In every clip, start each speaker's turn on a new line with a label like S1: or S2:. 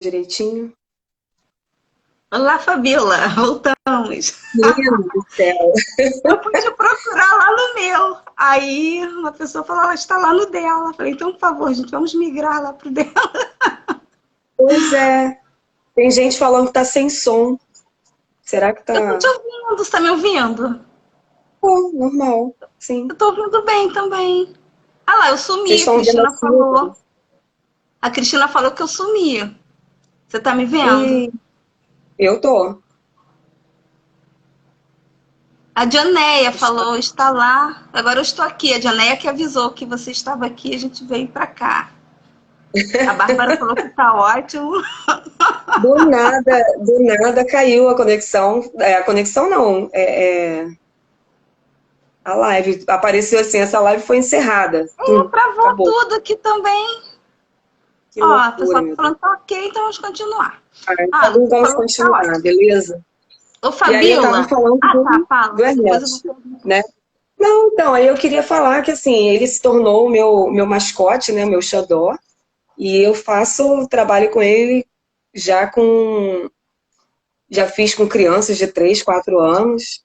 S1: Direitinho.
S2: Olá, Fabiola, voltamos.
S1: Menino do céu.
S2: Eu pude procurar lá no meu. Aí uma pessoa falou, ela está lá no dela. Eu falei, então, por favor, gente, vamos migrar lá pro dela.
S1: Pois é. Tem gente falando que tá sem som. Será que
S2: Eu tô te
S1: tá?
S2: ouvindo, você tá me ouvindo?
S1: Pô, normal.
S2: Eu
S1: Sim.
S2: tô ouvindo bem também. Ah lá, eu
S1: Vocês
S2: sumi, a
S1: estão vendo
S2: Cristina
S1: assim?
S2: falou. A Cristina falou que eu sumi. Você tá me vendo?
S1: E eu tô.
S2: A Dianéia falou, está lá. Agora eu estou aqui. A Dianéia que avisou que você estava aqui, a gente veio para cá. A Bárbara falou que tá ótimo.
S1: Do nada caiu a conexão. A conexão não. A live. Apareceu assim, essa live foi encerrada.
S2: Travou
S1: Acabou.
S2: tudo aqui também.
S1: Que
S2: Ó, a
S1: loucura,
S2: pessoa tá
S1: meu Deus.
S2: falando que tá ok, então vamos continuar.
S1: Ah,
S2: Ah,
S1: então
S2: você
S1: vamos
S2: falou que tá
S1: continuar,
S2: ótimo.
S1: beleza?
S2: Ô,
S1: E aí eu tava
S2: Fabiola.
S1: falando
S2: Ah, tá,
S1: do
S2: fala. Depois eu vou
S1: Ernesto,
S2: perguntar.
S1: né? Não, então, aí eu queria falar que assim, ele se tornou o meu mascote, né, o meu xodó, e eu faço trabalho com ele já com já fiz com crianças de 3, 4 anos,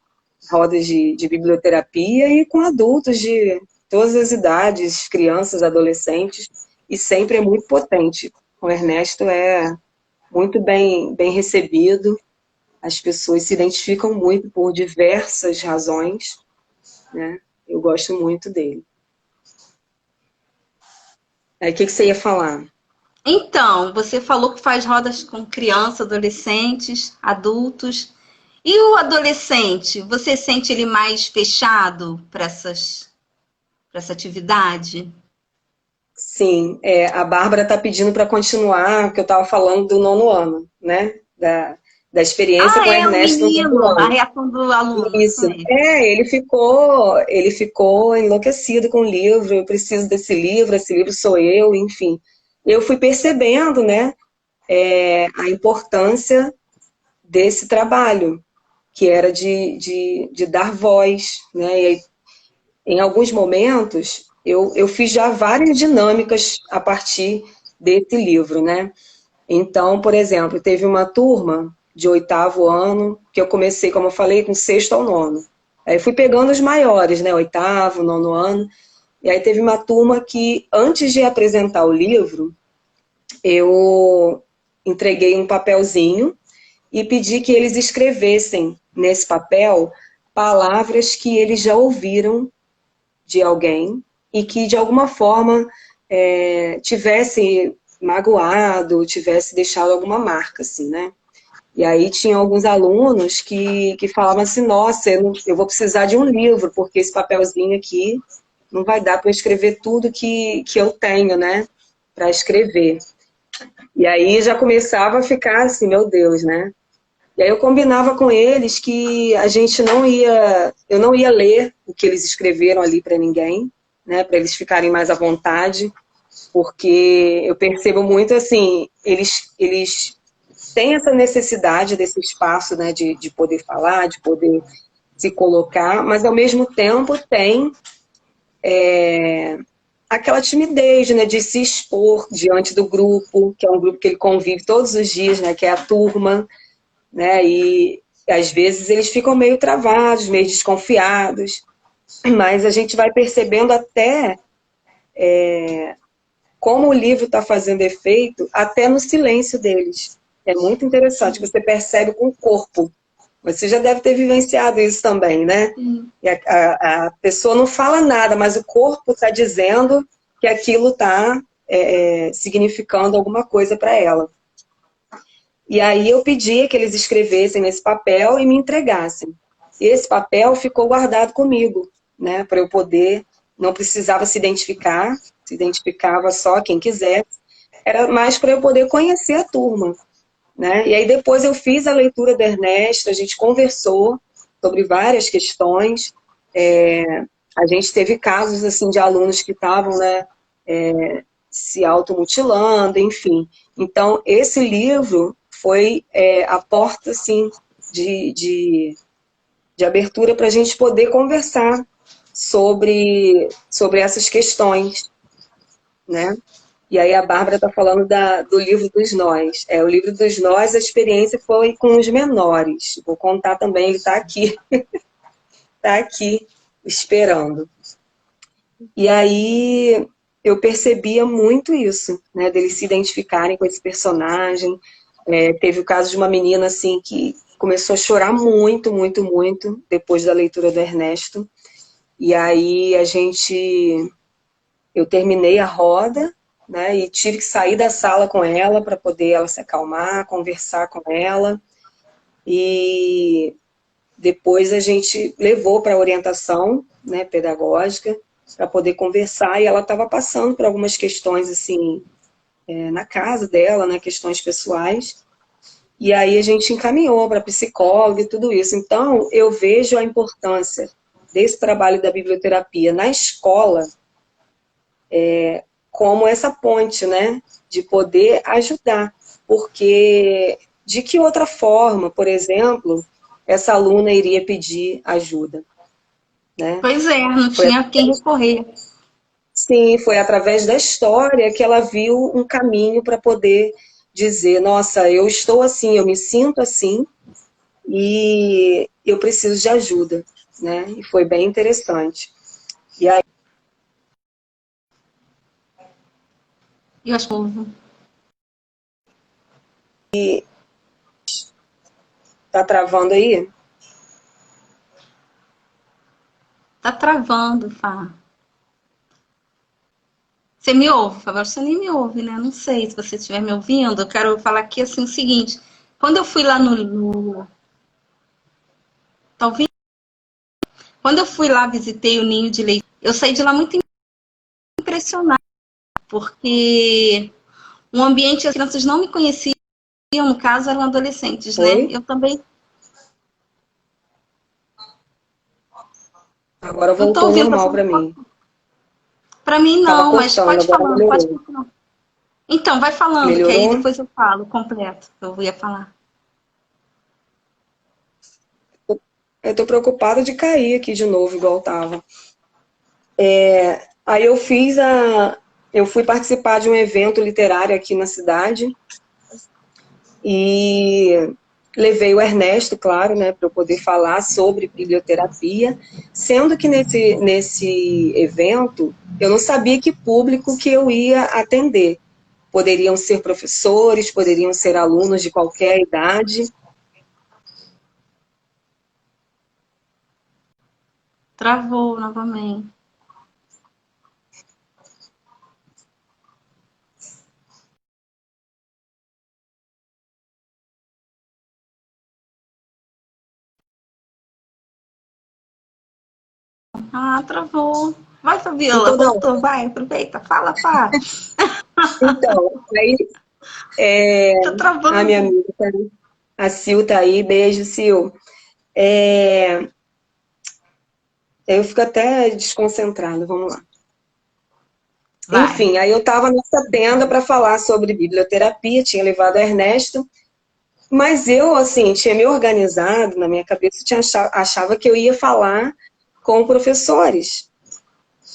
S1: rodas de biblioterapia e com adultos de todas as idades, crianças, adolescentes, e sempre é muito potente. O Ernesto é muito bem recebido, as pessoas se identificam muito por diversas razões, né? Eu gosto muito dele. Aí, o que você ia falar?
S2: Então, você falou que faz rodas com crianças, adolescentes, adultos. E o adolescente, você sente ele mais fechado para essa atividade?
S1: Sim, a Bárbara está pedindo para continuar, que eu estava falando do nono ano, né? Da experiência
S2: Ah,
S1: com o
S2: é o
S1: Ernesto no nono
S2: menino, a
S1: ano.
S2: reação do aluno, isso
S1: Isso.
S2: mesmo.
S1: Ele ficou enlouquecido com o livro. Eu preciso desse livro, esse livro sou eu, enfim. Eu fui percebendo, né, a importância desse trabalho, que era de dar voz, né? E aí, em alguns momentos, eu fiz já várias dinâmicas a partir desse livro, né? Então, por exemplo, teve uma turma de oitavo ano, que eu comecei, como eu falei, com sexto ao nono. Aí fui pegando os maiores, né? Oitavo, nono ano. E aí teve uma turma que, antes de apresentar o livro, eu entreguei um papelzinho e pedi que eles escrevessem nesse papel palavras que eles já ouviram de alguém e que de alguma forma tivesse magoado, tivesse deixado alguma marca, assim, né? E aí tinha alguns alunos que falavam assim, nossa, eu vou precisar de um livro, porque esse papelzinho aqui não vai dar para eu escrever tudo que eu tenho, né, para escrever. E aí já começava a ficar assim, meu Deus, né? E aí eu combinava com eles que a gente não ia, eu não ia ler o que eles escreveram ali para ninguém, né, para eles ficarem mais à vontade, porque eu percebo muito assim, eles têm essa necessidade desse espaço, né, de poder falar, de poder se colocar, mas ao mesmo tempo tem aquela timidez, né, de se expor diante do grupo, que é um grupo que ele convive todos os dias, né, que é a turma, né, e às vezes eles ficam meio travados, meio desconfiados, mas a gente vai percebendo até como o livro está fazendo efeito, até no silêncio deles. É muito interessante, você percebe com o corpo. Você já deve ter vivenciado isso também, né?
S2: Sim.
S1: E a pessoa não fala nada, mas o corpo está dizendo que aquilo está significando alguma coisa para ela. E aí eu pedi que eles escrevessem nesse papel e me entregassem. Esse papel ficou guardado comigo, né, para eu poder, não precisava se identificava só quem quisesse, era mais para eu poder conhecer a turma, né? E aí depois eu fiz a leitura do Ernesto, a gente conversou sobre várias questões, a gente teve casos assim de alunos que estavam, né, se automutilando, enfim. Então, esse livro foi a porta, assim, de abertura para a gente poder conversar sobre essas questões, né? E aí a Bárbara está falando do livro dos nós. O livro dos nós, a experiência foi com os menores. Vou contar também, ele está aqui. Está aqui, esperando. E aí eu percebia muito isso, né? Deles se identificarem com esse personagem. Teve o caso de uma menina, assim, que começou a chorar muito, muito, muito, depois da leitura do Ernesto. E aí eu terminei a roda, né, e tive que sair da sala com ela para poder ela se acalmar, conversar com ela. E depois a gente levou para a orientação, né, pedagógica, para poder conversar, e ela estava passando por algumas questões assim, na casa dela, né, questões pessoais. E aí a gente encaminhou para psicóloga e tudo isso. Então, eu vejo a importância desse trabalho da biblioterapia na escola, como essa ponte, né, de poder ajudar. Porque de que outra forma, por exemplo, essa aluna iria pedir ajuda, né?
S2: Pois é, não
S1: Foi,
S2: tinha a quem recorrer.
S1: sim, foi através da história que ela viu um caminho para poder dizer, nossa, eu estou assim, eu me sinto assim e eu preciso de ajuda, né? E foi bem interessante. E aí,
S2: Eu acho
S1: tá travando aí?
S2: tá travando, Fá. Você me ouve? Agora você nem me ouve, né? Não sei se você estiver me ouvindo. Eu quero falar aqui assim o seguinte. Quando eu fui lá talvez, quando eu fui lá, visitei o ninho de leite, eu saí de lá muito impressionada, porque um ambiente as crianças não me conheciam, no caso eram adolescentes, né?
S1: Oi?
S2: Eu também
S1: Agora
S2: não estou
S1: voltou ao
S2: ouvindo,
S1: normal para mim.
S2: para mim
S1: Tava
S2: não, mas
S1: cortando,
S2: pode
S1: agora
S2: falando, pode
S1: melhorou.
S2: continuar. Então, vai falando, que aí
S1: Melhorou?
S2: depois eu falo completo, que eu ia falar.
S1: Eu tô preocupada de cair aqui de novo, igual tava. Aí eu fui participar de um evento literário aqui na cidade e levei o Ernesto, claro, né, para eu poder falar sobre biblioterapia, sendo que nesse evento eu não sabia que público que eu ia atender. Poderiam ser professores, poderiam ser alunos de qualquer idade.
S2: Travou novamente. Ah, travou. Vai, Fabiola,
S1: Então, não.
S2: voltou, vai, aproveita, fala, Fá.
S1: Então, aí
S2: Tá
S1: a minha
S2: travando.
S1: amiga, a Sil tá aí, beijo, Sil. É, eu fico até desconcentrada, vamos lá.
S2: Vai.
S1: Enfim, aí eu estava nessa tenda para falar sobre biblioterapia, tinha levado a Ernesto, mas eu, assim, tinha me organizado na minha cabeça, achava que eu ia falar com professores,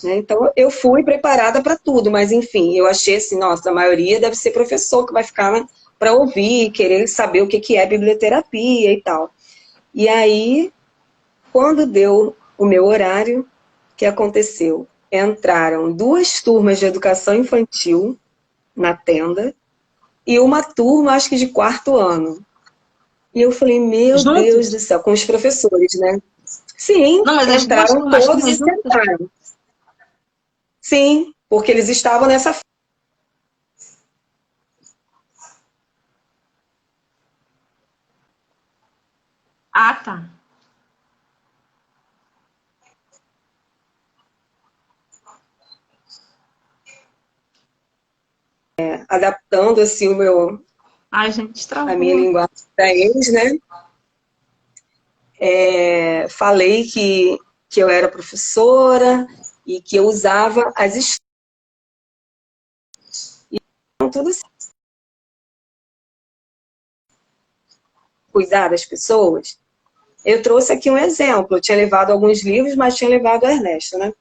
S1: né? Então, eu fui preparada para tudo, mas, enfim, eu achei assim, nossa, a maioria deve ser professor que vai ficar para ouvir, querer saber o que é biblioterapia e tal. E aí, quando deu o meu horário, o que aconteceu? Entraram duas turmas de educação infantil na tenda, e uma turma, acho que de quarto ano. E eu falei, meu Deus do
S2: Juntos?
S1: céu, com os professores, né? Sim,
S2: Não, mas as duas
S1: entraram
S2: turmas,
S1: todos e
S2: turmas juntas?
S1: sentaram. Sim, porque eles estavam nessa.
S2: Ah, tá.
S1: Adaptando assim
S2: Ai, gente,
S1: a minha
S2: travou.
S1: linguagem para eles, né? Falei que eu era professora e que eu usava as histórias, tudo assim, cuidar das pessoas. Eu trouxe aqui um exemplo. Eu tinha levado alguns livros, mas tinha levado o Ernesto, né?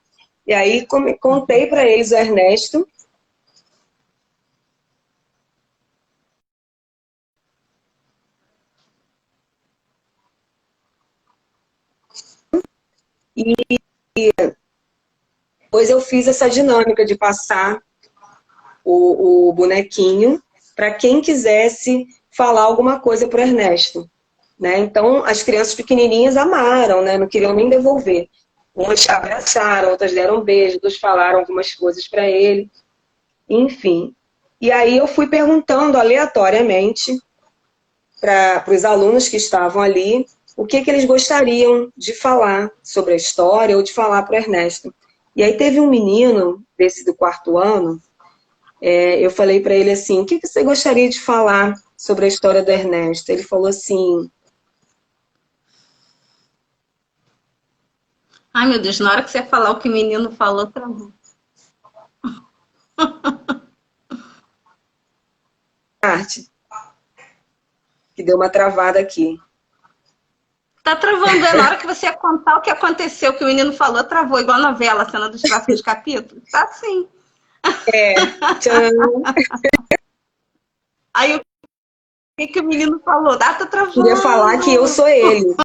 S1: E aí contei para eles o Ernesto Depois eu fiz essa dinâmica de passar o bonequinho para quem quisesse falar alguma coisa para o Ernesto, né? Então, as crianças pequenininhas amaram, né? Não queriam nem devolver. Umas abraçaram, outras deram um beijo, outras falaram algumas coisas para ele. Enfim. E aí eu fui perguntando aleatoriamente para os alunos que estavam ali o que eles gostariam de falar sobre a história ou de falar para o Ernesto. E aí teve um menino, desse do 4º ano, eu falei para ele assim, o que você gostaria de falar sobre a história do Ernesto? Ele falou assim...
S2: Ai, meu Deus, na hora que você falar o que o menino falou, travou.
S1: Arte, que deu uma travada aqui.
S2: Tá travando, na hora que você ia contar o que aconteceu, o que o menino falou, travou, igual a novela, a cena dos próximos capítulos. Tá assim.
S1: Tchan.
S2: Aí o que o menino falou? Ah, tá travando.
S1: Queria falar que eu sou ele.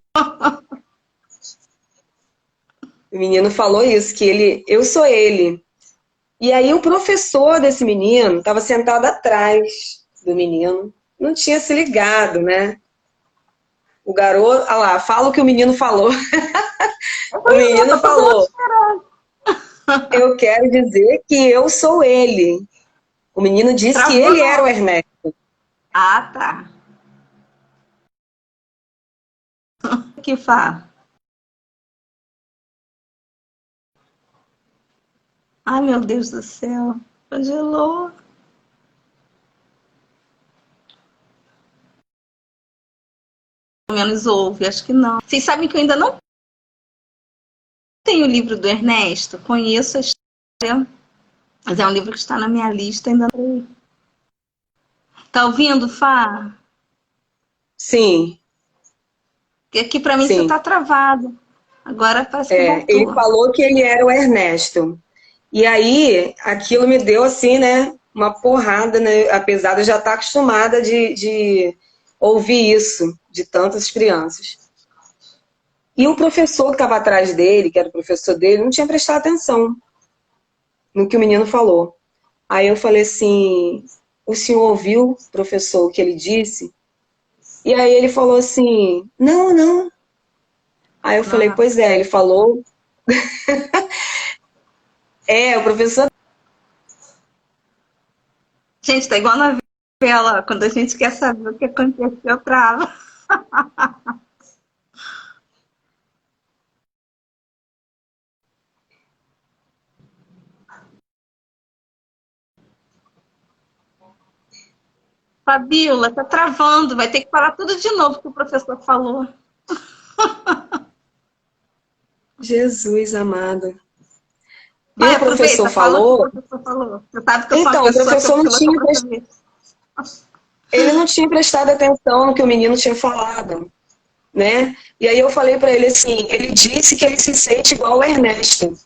S1: O menino falou isso, que eu sou ele. E aí o professor desse menino estava sentado atrás do menino, não tinha se ligado, né? O garoto, olha lá, fala o que o menino falou. O menino falou, eu quero dizer que eu sou ele. O menino disse que ele era o Ernesto.
S2: Ah, tá. O que fala? Ai, meu Deus do céu. Congelou. Pelo menos ouve, acho que não. Vocês sabem que eu ainda não tenho o livro do Ernesto? Conheço a história, mas é um livro que está na minha lista, ainda não. Tá ouvindo, Fá?
S1: Sim.
S2: Porque aqui para mim você tá travado. Agora parece que voltou.
S1: Ele falou que ele era o Ernesto. E aí, aquilo me deu assim, né? Uma porrada, né? Apesar de eu já estar acostumada de ouvir isso de tantas crianças. E o professor que estava atrás dele, que era o professor dele, não tinha prestado atenção no que o menino falou. Aí eu falei assim, o senhor ouviu, professor, o que ele disse? E aí ele falou assim, não, não. Aí eu falei, pois é, ele falou... o professor...
S2: Gente, tá igual na novela, quando a gente quer saber o que aconteceu, trava. Fabiola, tá travando, vai ter que falar tudo de novo que o professor falou.
S1: Jesus amado.
S2: Vai,
S1: e o professor falou...
S2: Fala o que o professor falou. Você sabe que eu sou
S1: então,
S2: uma
S1: o professor não tinha... Ele não tinha prestado atenção no que o menino tinha falado, né? E aí eu falei para ele assim, ele disse que ele se sente igual o Ernesto.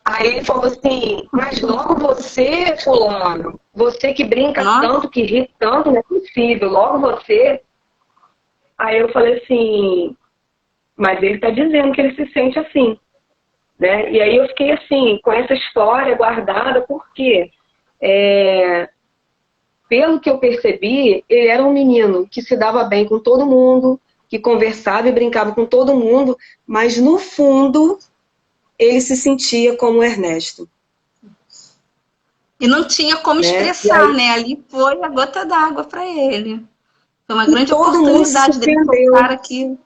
S1: Aí ele falou assim, mas logo você, fulano, você que brinca tanto, que ri tanto, não é possível, logo você. Aí eu falei assim, mas ele está dizendo que ele se sente assim, né? E aí eu fiquei assim, com essa história guardada, porque pelo que eu percebi, ele era um menino que se dava bem com todo mundo, que conversava e brincava com todo mundo, mas no fundo ele se sentia como o Ernesto.
S2: E não tinha como expressar, né? Ali foi a gota d'água para ele. Foi uma grande oportunidade dele soltar aquilo.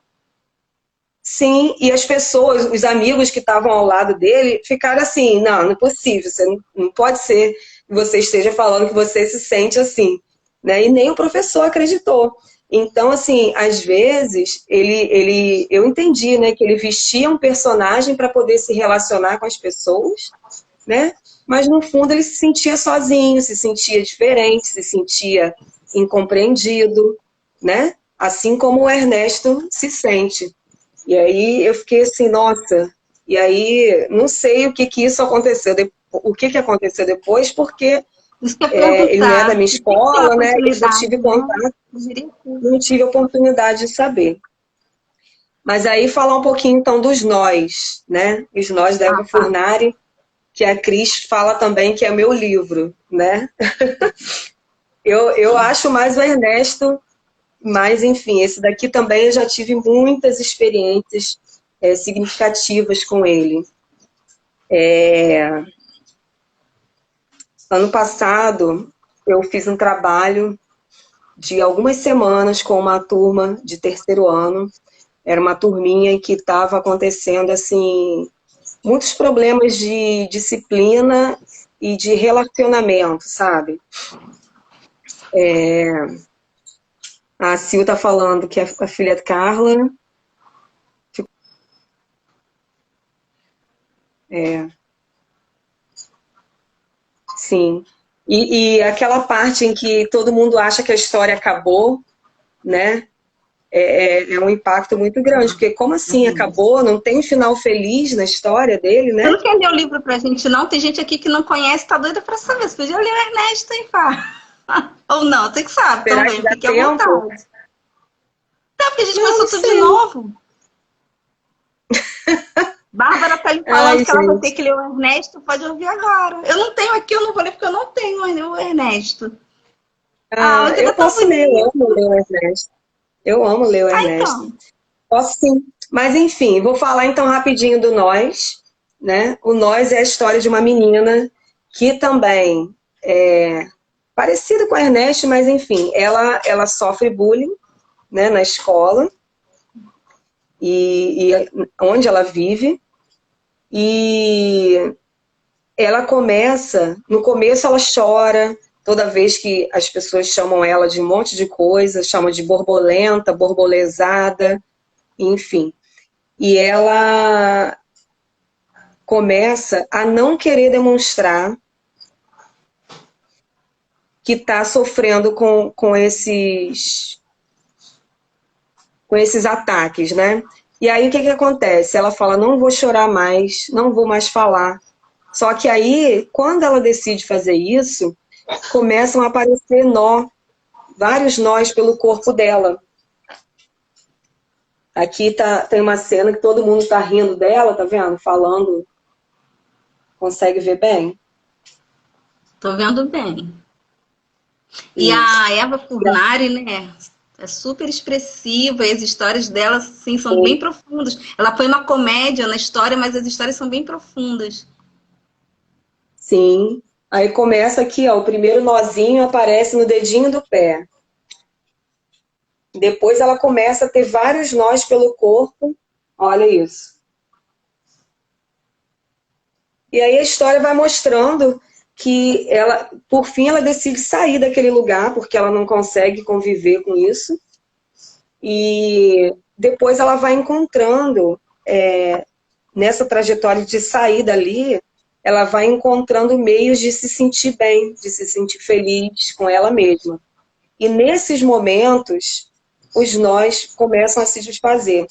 S1: Sim, e as pessoas, os amigos que estavam ao lado dele, ficaram assim, não é possível, você não pode ser que você esteja falando que você se sente assim, né? E nem o professor acreditou. Então, assim, às vezes, eu entendi, né, que ele vestia um personagem para poder se relacionar com as pessoas, né? Mas, no fundo, ele se sentia sozinho, se sentia diferente, se sentia incompreendido, né? Assim como o Ernesto se sente. E aí eu fiquei assim, nossa, e aí não sei o que isso aconteceu, o que aconteceu depois, porque ele não é da minha escola, né? Eu só tive contato, não tive oportunidade de saber. Mas aí falar um pouquinho então dos nós, né? Os nós da Eva Furnari, que a Cris fala também que é meu livro, né? Eu acho mais o Ernesto, mas enfim, esse daqui também eu já tive muitas experiências significativas com ele. Ano passado, eu fiz um trabalho de algumas semanas com uma turma de terceiro ano. Era uma turminha em que estava acontecendo, assim, muitos problemas de disciplina e de relacionamento, sabe? A Sil tá falando que a filha de Carla... Sim. E aquela parte em que todo mundo acha que a história acabou, né? É um impacto muito grande, porque como assim acabou? Não tem um final feliz na história dele,
S2: Você
S1: né?
S2: não quer ler o livro pra gente, não? Tem gente aqui que não conhece, tá doida pra saber. Você podia ler o Ernesto, hein, pá? Ou não, você que sabe
S1: Será que
S2: também,
S1: dá
S2: fique à
S1: tempo?
S2: vontade. Tá, porque a gente
S1: Não
S2: começou tudo de
S1: sei.
S2: novo. Bárbara tá aí falando
S1: Ai,
S2: que ela vai ter
S1: gente.
S2: que ler o Ernesto, pode ouvir agora. Eu não tenho aqui, eu não vou ler porque eu não tenho o Ernesto. Ah,
S1: Ah,
S2: mas ele é
S1: eu
S2: tão
S1: posso ler, eu amo
S2: bonito.
S1: ler o Ernesto. Eu amo ler o
S2: Ah,
S1: Ernesto.
S2: então.
S1: Posso sim. Mas enfim, vou falar então rapidinho do Nós, né? O Nós é a história de uma menina que também é parecida com a Ernesto, mas enfim, ela sofre bullying, né, na escola e onde ela vive. E ela começa, no começo ela chora, toda vez que as pessoas chamam ela de um monte de coisa, chamam de borbolenta, borbolezada, enfim. E ela começa a não querer demonstrar que está sofrendo com esses ataques, né? E aí o que acontece? Ela fala, não vou chorar mais, não vou mais falar. Só que aí, quando ela decide fazer isso, começam a aparecer vários nós pelo corpo dela. Aqui tem uma cena que todo mundo está rindo dela, tá vendo? Falando. Consegue ver bem?
S2: Tô vendo bem. E
S1: Isso.
S2: a Eva Furnari, né? É super expressiva e as histórias dela, sim, são bem
S1: Sim.
S2: profundas. Ela põe uma comédia na história, mas as histórias são bem profundas.
S1: Sim. Aí começa aqui, ó, o primeiro nozinho aparece no dedinho do pé. Depois ela começa a ter vários nós pelo corpo. Olha isso. E aí a história vai mostrando que ela, por fim, ela decide sair daquele lugar, porque ela não consegue conviver com isso. E depois ela vai encontrando, nessa trajetória de sair dali, ela vai encontrando meios de se sentir bem, de se sentir feliz com ela mesma. E nesses momentos, os nós começam a se desfazer.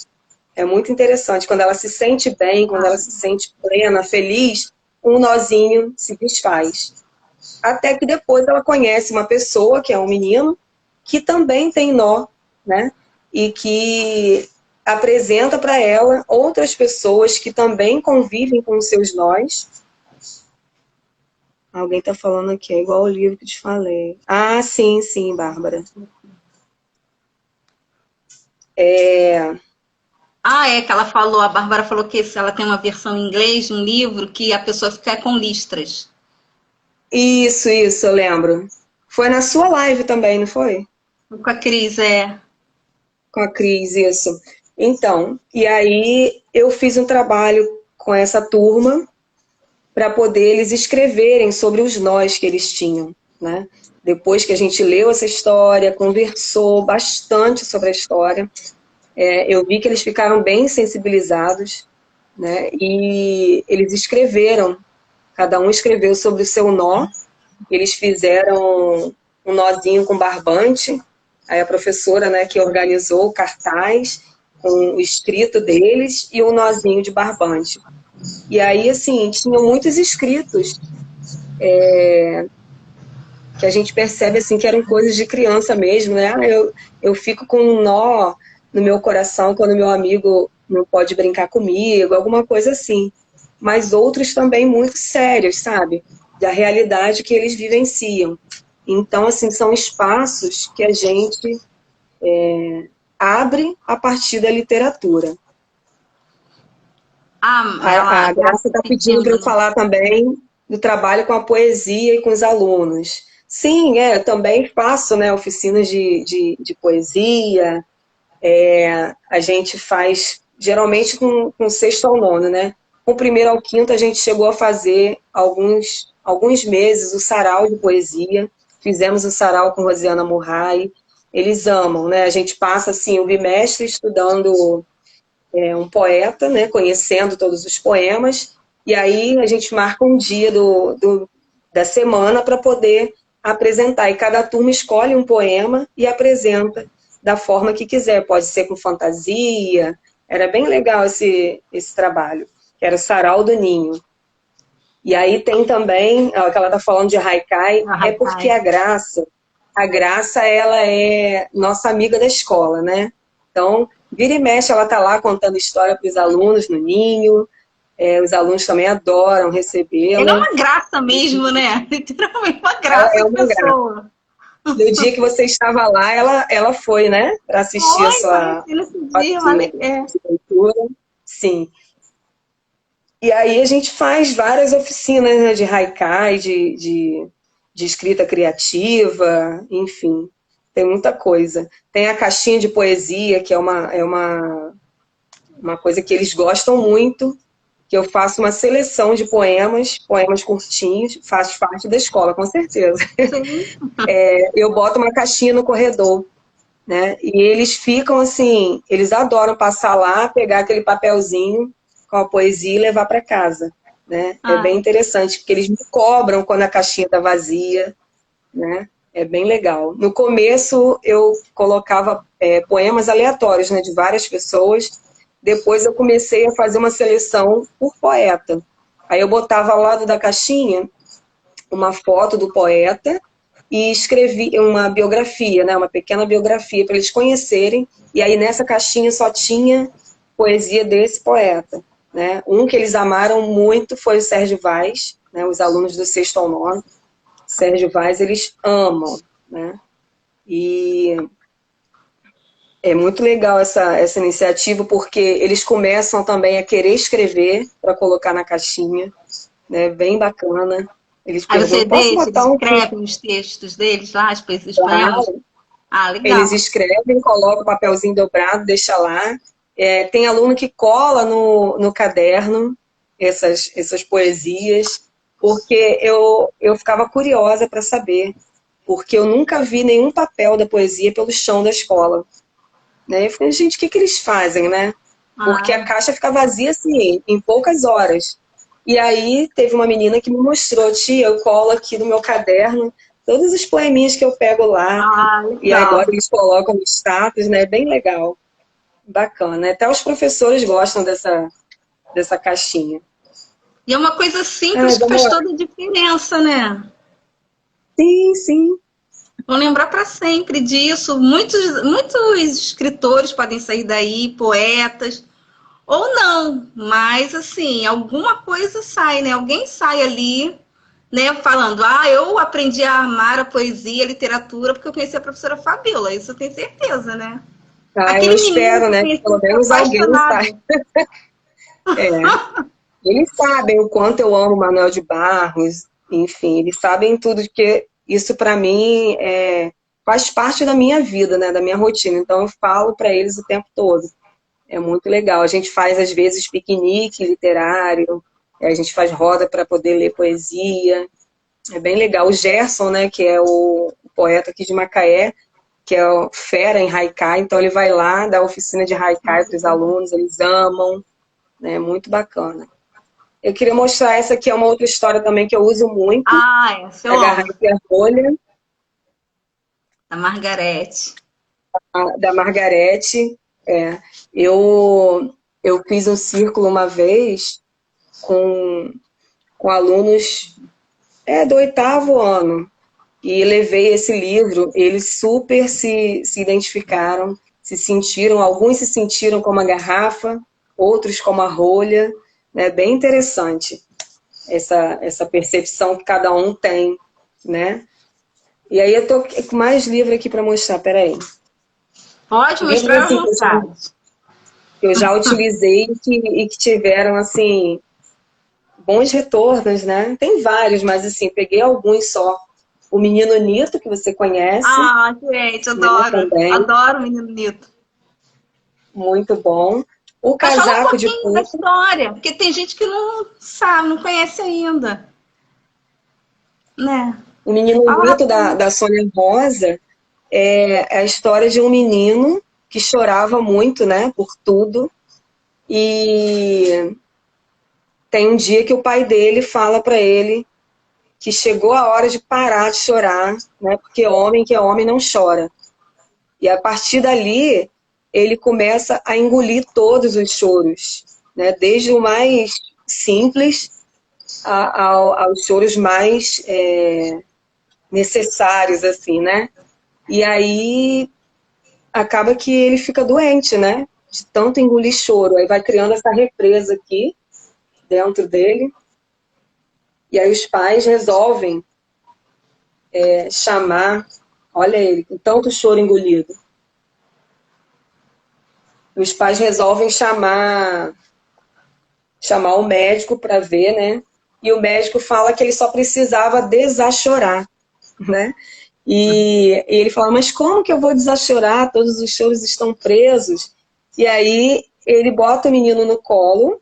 S1: É muito interessante. Quando ela se sente bem, quando ela se sente plena, feliz, um nozinho se desfaz. Até que depois ela conhece uma pessoa, que é um menino, que também tem nó, né? E que apresenta para ela outras pessoas que também convivem com os seus nós. Alguém está falando aqui, é igual o livro que te falei. Ah, sim, sim, Bárbara.
S2: Ah, é que ela falou, a Bárbara falou que se ela tem uma versão em inglês, um livro, que a pessoa fica com listras.
S1: Isso, eu lembro. Foi na sua live também, não foi?
S2: Com a Cris, é.
S1: Com a Cris, isso. Então, e aí eu fiz um trabalho com essa turma para poder eles escreverem sobre os nós que eles tinham, né? Depois que a gente leu essa história, conversou bastante sobre a história, eu vi que eles ficaram bem sensibilizados, né? E eles escreveram, cada um escreveu sobre o seu nó, eles fizeram um nozinho com barbante, aí a professora, né, que organizou o cartaz com o escrito deles e um nozinho de barbante. E aí, assim, tinham muitos escritos que a gente percebe, assim, que eram coisas de criança mesmo, né? Eu fico com um nó no meu coração quando meu amigo não pode brincar comigo, alguma coisa assim. Mas outros também muito sérios, sabe? Da realidade que eles vivenciam. Então, assim, são espaços que a gente abre a partir da literatura.
S2: Ela
S1: A Graça está pedindo para eu
S2: pedindo.
S1: falar também do trabalho com a poesia e com os alunos. Sim, eu também faço, né, oficinas de poesia. A gente faz, geralmente, com sexto ao nono, né? Com o primeiro ao quinto, a gente chegou a fazer alguns meses o sarau de poesia. Fizemos o sarau com Rosiana Murray. Eles amam, né? A gente passa, assim, o bimestre estudando um poeta, né, conhecendo todos os poemas, e aí a gente marca um dia da semana para poder apresentar, e cada turma escolhe um poema e apresenta da forma que quiser, pode ser com fantasia, era bem legal esse trabalho, que era o Sarau do Ninho. E aí tem também, ó, que ela está falando de Haikai, é porque a Graça, ela é nossa amiga da escola, né? Então, vira e mexe, ela está lá contando história para os alunos no ninho, os alunos também adoram
S2: Ela é
S1: recebê-la.
S2: uma graça mesmo, né? Literalmente uma
S1: Ela
S2: graça
S1: é
S2: de
S1: uma graça.
S2: pessoa.
S1: No dia que você estava lá, ela foi, né? Para assistir a
S2: Oi,
S1: sua
S2: conheci nesse
S1: aula
S2: dia, olha que
S1: de leitura. Sim. E aí a gente faz várias oficinas, né, de haikai, de escrita criativa, enfim, tem muita coisa. Tem a caixinha de poesia, que é uma coisa que eles gostam muito, que eu faço uma seleção de poemas curtinhos, faz parte da escola, com certeza.
S2: sim.
S1: Eu boto uma caixinha no corredor, né? E eles ficam assim, eles adoram passar lá, pegar aquele papelzinho com a poesia e levar para casa, né? É bem
S2: Ah,
S1: interessante, porque eles me cobram quando a caixinha está vazia, né? É bem legal. No começo eu colocava poemas aleatórios, né, de várias pessoas. Depois eu comecei a fazer uma seleção por poeta. Aí eu botava ao lado da caixinha uma foto do poeta e escrevi uma biografia, né, uma pequena biografia para eles conhecerem. E aí nessa caixinha só tinha poesia desse poeta, né? Um que eles amaram muito foi o Sérgio Vaz, né, os alunos do sexto ao nono. Sérgio Vaz, eles amam, né? E é muito legal essa iniciativa, porque eles começam também a querer escrever para colocar na caixinha, né? Bem bacana. Eles
S2: aí você
S1: perguntam, posso
S2: deixa, eles
S1: botar um...
S2: escrevem os textos deles lá, os poemas? Ah,
S1: Eles
S2: legal.
S1: escrevem, colocam o papelzinho dobrado, deixa lá. Tem aluno que cola no caderno essas poesias, porque eu ficava curiosa para saber, porque eu nunca vi nenhum papel da poesia pelo chão da escola. Né? Eu falei, gente, o que eles fazem, né? Porque a
S2: Ah,
S1: caixa fica vazia assim, em poucas horas. E aí teve uma menina que me mostrou, tia, eu colo aqui no meu caderno todos os poeminhas que eu pego lá, e agora
S2: legal.
S1: eles colocam no status, né? Bem legal, bacana. Até os professores gostam dessa caixinha.
S2: E é uma coisa
S1: Ah,
S2: simples que
S1: vamos
S2: faz
S1: lá.
S2: toda a diferença, né?
S1: Sim, sim.
S2: Vou lembrar para sempre disso. Muitos escritores podem sair daí, poetas, ou não, mas assim, alguma coisa sai, né? Alguém sai ali, né, falando, eu aprendi a amar a poesia, a literatura, porque eu conheci a professora Fabíola, isso eu tenho certeza, né?
S1: Ah, eu
S2: Aquele menino
S1: espero,
S2: que eu
S1: né? Que
S2: conheci
S1: pelo
S2: foi
S1: menos alguém saiba.
S2: apaixonado.
S1: Eles sabem o quanto eu amo Manuel de Barros, enfim, eles sabem tudo, que isso para mim faz parte da minha vida, né, da minha rotina. Então eu falo para eles o tempo todo. É muito legal. A gente faz às vezes piquenique literário, a gente faz roda para poder ler poesia. É bem legal. O Gerson, né, que é o poeta aqui de Macaé, que é o fera em haikai, então ele vai lá dar oficina de haikai para os alunos, eles amam, né, muito bacana. Eu queria mostrar essa aqui, é uma outra história também que eu uso muito,
S2: Essa eu
S1: a
S2: amo,
S1: Garrafa e a Rolha,
S2: da Margarete.
S1: da Margarete. É, eu fiz um círculo uma vez com alunos do oitavo ano, e levei esse livro, eles super se identificaram, alguns se sentiram como a garrafa, outros como a rolha, né? Bem interessante essa percepção que cada um tem, né? E aí eu tô com mais livro aqui para mostrar, peraí.
S2: Pode
S1: Livros
S2: mostrar à
S1: assim,
S2: vontade.
S1: que eu já utilizei e que tiveram, assim, bons retornos, né? Tem vários, mas assim, peguei alguns só. O Menino Nito, que você conhece,
S2: Ah, gente,
S1: né,
S2: adoro.
S1: também,
S2: Adoro o Menino Nito.
S1: muito bom. O
S2: Mas fala um
S1: Casaco de
S2: pouquinho da
S1: Pupa,
S2: história, porque tem gente que não sabe, não conhece ainda, né?
S1: o Menino
S2: Fala
S1: Nito
S2: rapidinho.
S1: da Sônia Rosa é a história de um menino que chorava muito, né, por tudo. E tem um dia que o pai dele fala para ele que chegou a hora de parar de chorar, né, porque homem que é homem não chora. E a partir dali, ele começa a engolir todos os choros, né? Desde o mais simples aos choros mais necessários, assim, né? E aí acaba que ele fica doente, né? De tanto engolir choro. Aí vai criando essa represa aqui dentro dele. E aí os pais resolvem chamar, olha ele, com tanto choro engolido. Os pais resolvem chamar o médico para ver, né? E o médico fala que ele só precisava desachorar, né? E ele fala, mas como que eu vou desachorar? Todos os choros estão presos. E aí ele bota o menino no colo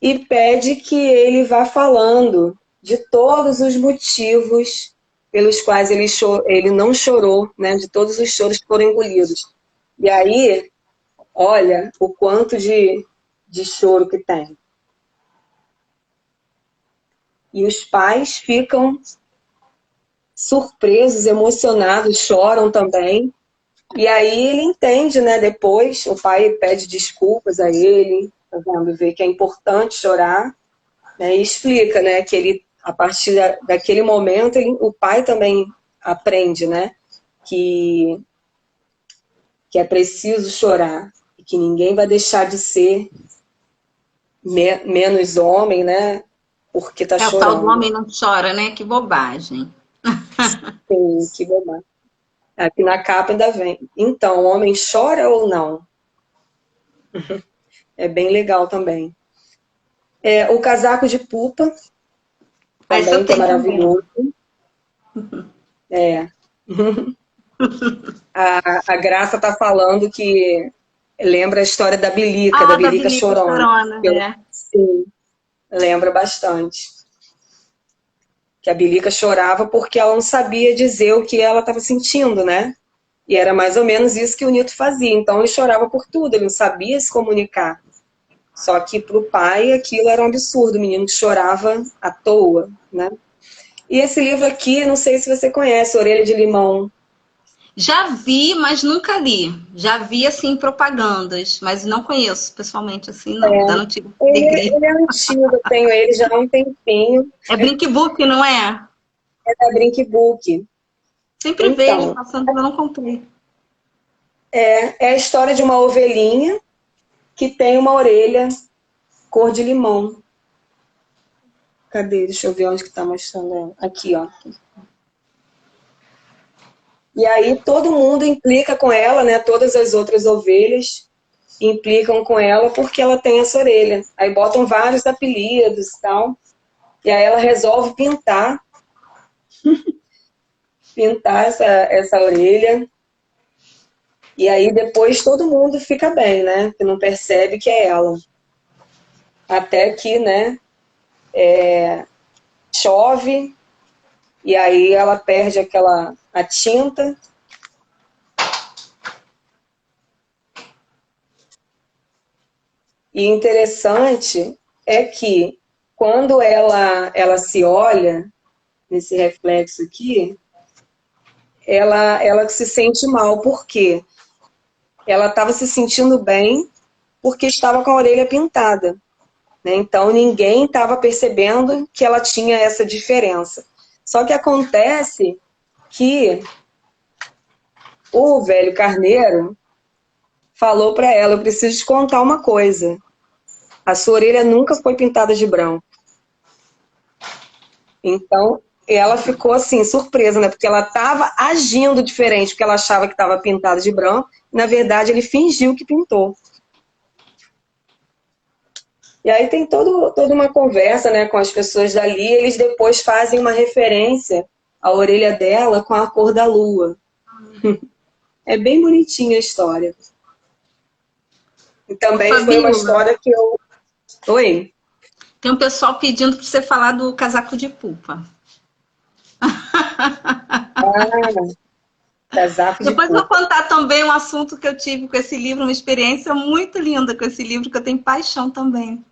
S1: e pede que ele vá falando de todos os motivos pelos quais ele não chorou, né? De todos os choros que foram engolidos. E aí, olha o quanto de choro que tem. E os pais ficam surpresos, emocionados, choram também. E aí ele entende, né? Depois o pai pede desculpas a ele, tá vendo? Vê que é importante chorar, né? E explica, né? Que ele, a partir daquele momento, o pai também aprende, né? Que é preciso chorar e que ninguém vai deixar de ser menos homem, né? Porque tá
S2: É, o tal do
S1: chorando.
S2: homem não chora, né? Que bobagem.
S1: Sim, que bobagem. Aqui na capa ainda vem. Então, o homem chora ou não? É bem legal também. O Casaco de Pupa,
S2: Ah, isso
S1: também
S2: eu
S1: que é
S2: tenho também.
S1: maravilhoso. É. A Graça está falando que lembra a história da
S2: Ah, da
S1: Bilica
S2: Bilica
S1: Chorona.
S2: Chorona,
S1: Eu,
S2: né?
S1: sim, lembra bastante. Que a Bilica chorava porque ela não sabia dizer o que ela estava sentindo, né? E era mais ou menos isso que o Nito fazia. Então ele chorava por tudo, ele não sabia se comunicar. Só que para o pai aquilo era um absurdo, o menino que chorava à toa, né? E esse livro aqui, não sei se você conhece, Orelha de Limão.
S2: Já vi, mas nunca li. Já vi, assim, propagandas, mas não conheço pessoalmente, assim, não. Ainda não tive alegria.
S1: Ele é antigo, eu tenho ele já há um tempinho,
S2: É Blinkbook, não é?
S1: é da Brink Book.
S2: Sempre vejo
S1: Então,
S2: passando, mas eu não comprei.
S1: é a história de uma ovelhinha que tem uma orelha cor de limão. Cadê? Deixa eu ver onde que tá mostrando ela. Aqui, ó. E aí todo mundo implica com ela, né? Todas as outras ovelhas implicam com ela porque ela tem essa orelha. Aí botam vários apelidos e tal. E aí ela resolve pintar essa orelha. E aí depois todo mundo fica bem, né? Que não percebe que é ela. Até que, né, chove, e aí ela perde a tinta. E interessante é que quando ela se olha nesse reflexo aqui, ela se sente mal. Por quê? Ela estava se sentindo bem porque estava com a orelha pintada, né? Então ninguém estava percebendo que ela tinha essa diferença. Só que acontece que o velho carneiro falou para ela: eu preciso te contar uma coisa. A sua orelha nunca foi pintada de branco. Então, ela ficou assim, surpresa, né? Porque ela estava agindo diferente, porque ela achava que estava pintada de branco. Na verdade, ele fingiu que pintou. E aí tem toda uma conversa, né, com as pessoas dali. Eles depois fazem uma referência à orelha dela com a cor da lua. É bem bonitinha a história. E também foi uma história que eu... Oi?
S2: Tem um pessoal pedindo para você falar do casaco de pupa.
S1: Casaco de
S2: Depois
S1: pupa.
S2: vou contar também um assunto que eu tive com esse livro, uma experiência muito linda com esse livro, que eu tenho paixão também.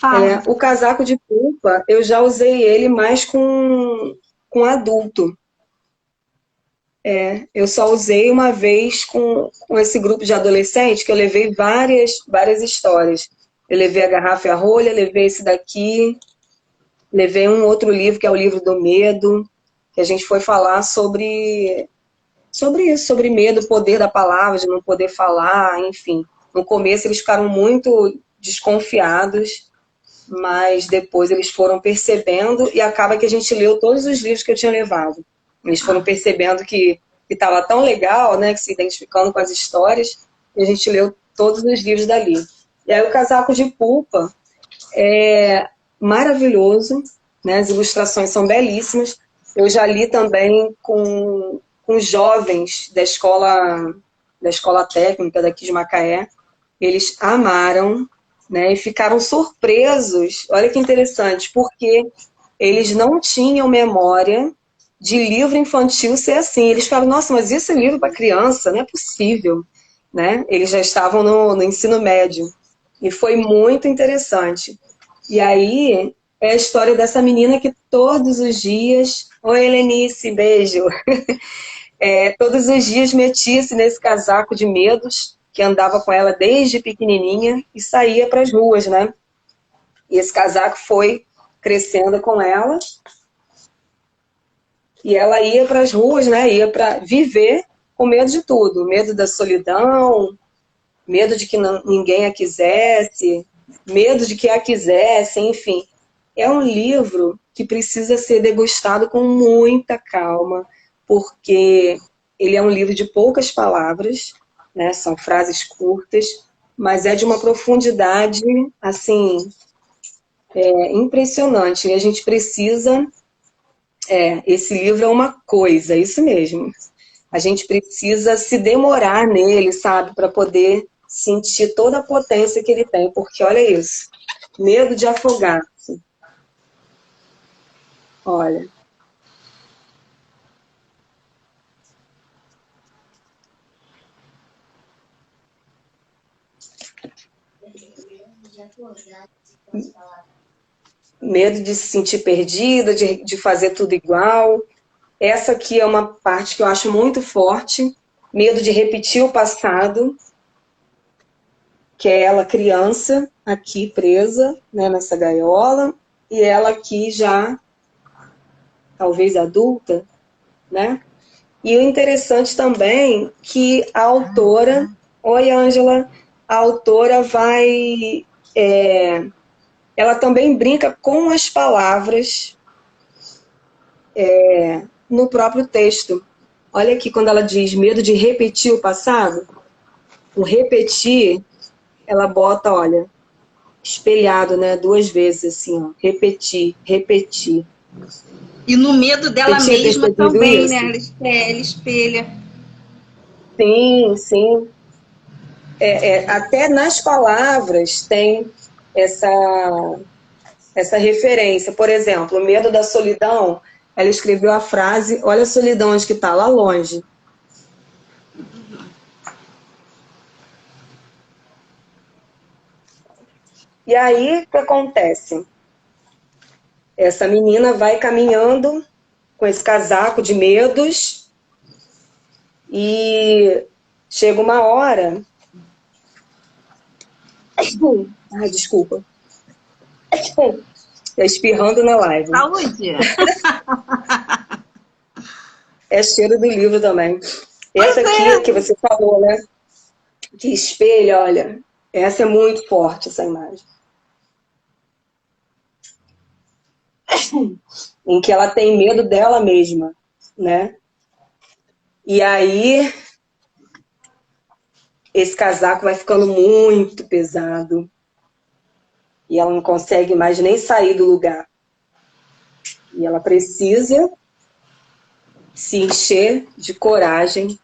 S2: Fala.
S1: O casaco de pupa, eu já usei ele mais com adulto. Eu só usei uma vez com esse grupo de adolescentes, que eu levei várias histórias. Eu levei a garrafa e a rolha, levei esse daqui, levei um outro livro, que é o livro do medo, que a gente foi falar sobre isso, sobre medo, o poder da palavra, de não poder falar, enfim. No começo eles ficaram muito desconfiados, mas depois eles foram percebendo e acaba que a gente leu todos os livros que eu tinha levado. Eles foram percebendo que estava tão legal, né, que se identificando com as histórias, e a gente leu todos os livros dali. E aí o casaco de pupa é maravilhoso, né, as ilustrações são belíssimas. Eu já li também com jovens da escola técnica daqui de Macaé. Eles amaram, né, e ficaram surpresos. Olha que interessante, porque eles não tinham memória de livro infantil ser assim. Eles falaram: nossa, mas isso é livro para criança? Não é possível. Né? Eles já estavam no ensino médio. E foi muito interessante. E aí é a história dessa menina que todos os dias... Oi, Helenice, beijo. Todos os dias metia-se nesse casaco de medos, que andava com ela desde pequenininha, e saía para as ruas, né? E esse casaco foi crescendo com ela, e ela ia para as ruas, né? Ia para viver com medo de tudo. Medo da solidão, medo de que ninguém a quisesse, medo de que a quisesse, enfim. É um livro que precisa ser degustado com muita calma, porque ele é um livro de poucas palavras, né? São frases curtas, mas é de uma profundidade, assim, impressionante. E a gente precisa... esse livro é uma coisa, isso mesmo. A gente precisa se demorar nele, sabe? Para poder sentir toda a potência que ele tem. Porque, olha isso, medo de afogar-se. Olha. Medo de se sentir perdida, de fazer tudo igual. Essa aqui é uma parte que eu acho muito forte. Medo de repetir o passado, que é ela criança, aqui presa, né, nessa gaiola, e ela aqui já, talvez adulta, né? E o interessante também que a autora... Oi, Ângela. A autora vai... ela também brinca com as palavras no próprio texto. Olha aqui quando ela diz medo de repetir o passado. O repetir, ela bota, olha, espelhado, né, 2 vezes, assim, ó, repetir, repetir.
S2: E no medo dela mesma também,
S1: isso?
S2: né? Ela espelha.
S1: Sim, sim. Até nas palavras tem essa referência. Por exemplo, o medo da solidão, ela escreveu a frase: olha a solidão onde que está, lá longe. E aí, o que acontece? Essa menina vai caminhando com esse casaco de medos e chega uma hora... Ai, desculpa. Tá espirrando na live.
S2: Saúde!
S1: É cheiro do livro também. Essa aqui que você falou, né? que espelha, olha, essa é muito forte, essa imagem. Em que ela tem medo dela mesma, né? E aí, esse casaco vai ficando muito pesado. E ela não consegue mais nem sair do lugar. E ela precisa se encher de coragem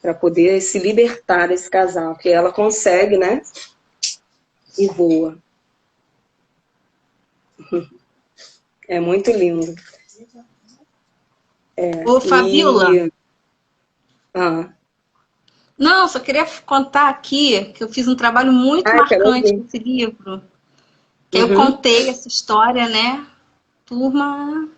S1: para poder se libertar desse casaco. E ela consegue, né? E voa. É muito lindo.
S2: Ô, Fabiola,
S1: Ah.
S2: não, só queria contar aqui que eu fiz um trabalho muito
S1: Quero
S2: marcante
S1: ouvir.
S2: nesse livro. Que eu
S1: Uhum.
S2: contei essa história, né? Turma,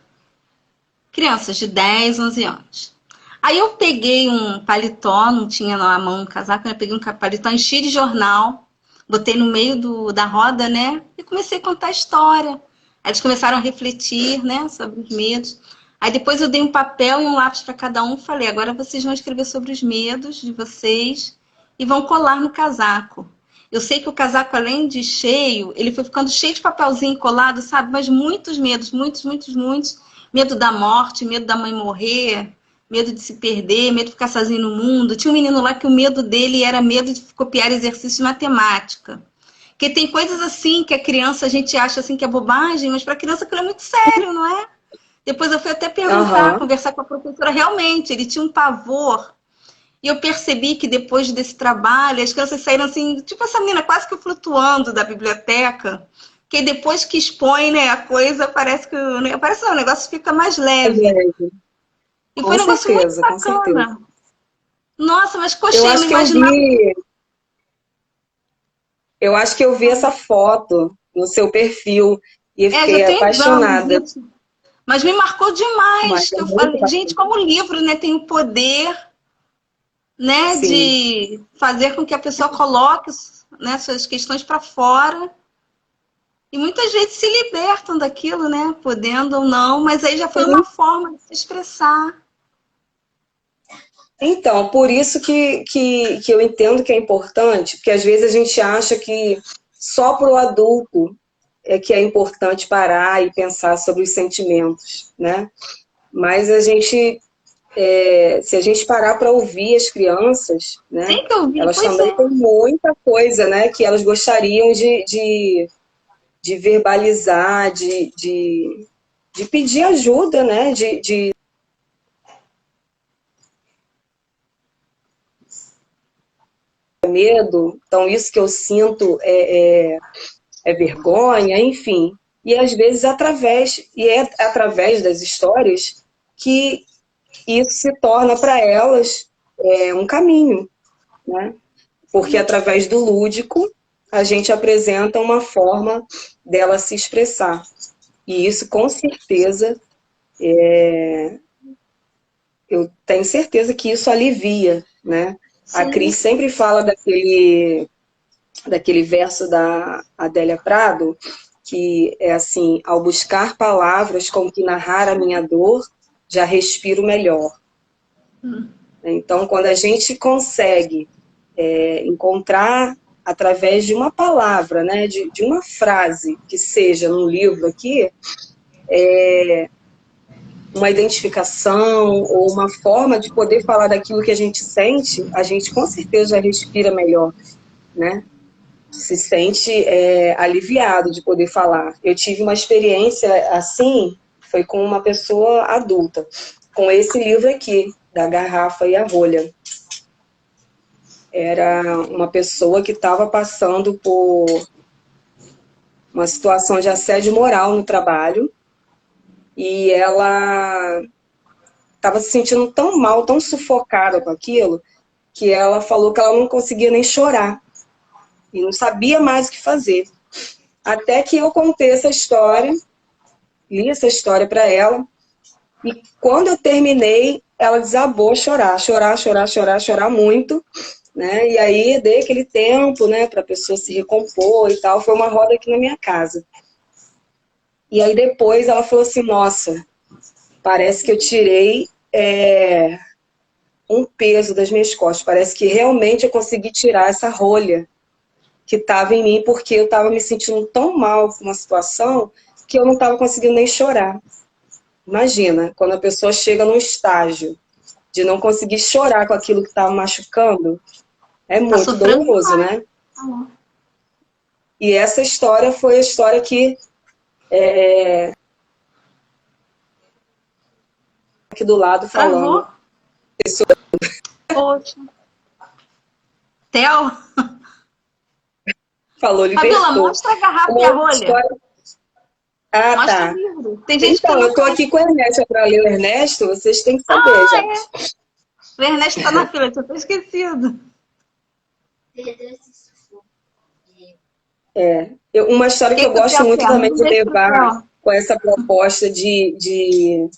S2: crianças de 10, 11 anos. Aí eu peguei um paletó, não tinha na mão um casaco, né? Eu peguei um paletó, enchi de jornal, botei no meio da roda, né? E comecei a contar a história. Aí eles começaram a refletir, né? Sobre os medos. Aí depois eu dei um papel e um lápis para cada um e falei, agora vocês vão escrever sobre os medos de vocês e vão colar no casaco. Eu sei que o casaco, além de cheio, ele foi ficando cheio de papelzinho colado, sabe? Mas muitos medos, muitos, muitos, muitos. Medo da morte, medo da mãe morrer, medo de se perder, medo de ficar sozinho no mundo. Tinha um menino lá que o medo dele era medo de copiar exercício de matemática. Porque tem coisas assim que a criança, a gente acha assim que é bobagem, mas para a criança aquilo é muito sério, não é? Depois eu fui até perguntar,
S1: Aham.
S2: conversar com a professora, realmente, ele tinha um pavor. E eu percebi que depois desse trabalho, as crianças saíram assim, tipo essa menina quase que flutuando da biblioteca, que depois que expõe, né, a coisa, parece que, parece não, o negócio fica mais
S1: É
S2: leve.
S1: leve.
S2: E foi
S1: Com
S2: um negócio muito
S1: certeza, com certeza.
S2: bacana. Nossa, mas ficou
S1: Eu
S2: cheio, eu não
S1: acho que eu
S2: imaginava.
S1: vi, eu acho que eu vi essa foto no seu perfil e eu
S2: É, já
S1: fiquei
S2: tem anos
S1: apaixonada.
S2: isso. Mas me marcou
S1: Mas
S2: demais,
S1: é
S2: que eu
S1: muito
S2: falei, gente,
S1: bacana.
S2: como o livro, né, tem o poder, né,
S1: Sim.
S2: de fazer com que a pessoa coloque, né, suas questões para fora. E muitas vezes se libertam daquilo, né, podendo ou não, mas aí já foi uma forma de se expressar.
S1: Então, por isso que eu entendo que é importante, porque às vezes a gente acha que só para o adulto é que é importante parar e pensar sobre os sentimentos, né? Mas a gente, se a gente parar para ouvir as crianças, né?
S2: Sempre ouvi,
S1: Elas
S2: pois
S1: também
S2: é.
S1: têm muita coisa, né? Que elas gostariam de verbalizar, de pedir ajuda, né? De medo. Então, isso que eu sinto é vergonha, enfim. E às vezes é através das histórias que isso se torna para elas um caminho, né? Porque através do lúdico a gente apresenta uma forma dela se expressar. E isso, com certeza, eu tenho certeza que isso alivia, né? A
S2: Sim,
S1: Cris sempre fala daquele verso da Adélia Prado, que é assim: ao buscar palavras com que narrar a minha dor, já respiro melhor. Então, quando a gente consegue encontrar através de uma palavra, né, de uma frase que seja num livro aqui, uma identificação ou uma forma de poder falar daquilo que a gente sente, a gente com certeza já respira melhor, né? Se sente aliviado de poder falar. Eu tive uma experiência assim, foi com uma pessoa adulta, com esse livro aqui, da Garrafa e a Rolha. Era uma pessoa que estava passando por uma situação de assédio moral no trabalho e ela estava se sentindo tão mal, tão sufocada com aquilo, que ela falou que ela não conseguia nem chorar e não sabia mais o que fazer. Até que eu contei essa história, li essa história para ela, e quando eu terminei, ela desabou a chorar, chorar, chorar, chorar, chorar muito, né? E aí dei aquele tempo, né, para a pessoa se recompor e tal. Foi uma roda aqui na minha casa. E aí depois ela falou assim: nossa, parece que eu tirei um peso das minhas costas. Parece que realmente eu consegui tirar essa rolha que estava em mim, porque eu estava me sentindo tão mal com uma situação que eu não estava conseguindo nem chorar. Imagina, quando a pessoa chega num estágio de não conseguir chorar com aquilo que estava machucando, é
S2: Tá
S1: muito
S2: sofrendo
S1: doloroso,
S2: demais.
S1: né? E essa história foi a história que aqui do lado
S2: Travou?
S1: falando.
S2: Poxa. Theo?
S1: Falou,
S2: Fabiola,
S1: libertou.
S2: mostra a garrafa
S1: Uma
S2: e a
S1: outra
S2: rolha.
S1: história. Ah,
S2: Mostra o
S1: tá.
S2: livro. Tem gente que
S1: Então,
S2: não
S1: eu tô
S2: conhece.
S1: aqui com o Ernesto para ler o Ernesto, vocês têm que saber já.
S2: O Ernesto tá na fila, tinha até esquecido.
S1: Uma
S2: O
S1: história que
S2: que
S1: eu
S2: que o
S1: gosto
S2: Theo
S1: muito
S2: quer?
S1: também
S2: Manda
S1: de
S2: deixa pro
S1: levar
S2: Theo.
S1: com essa proposta de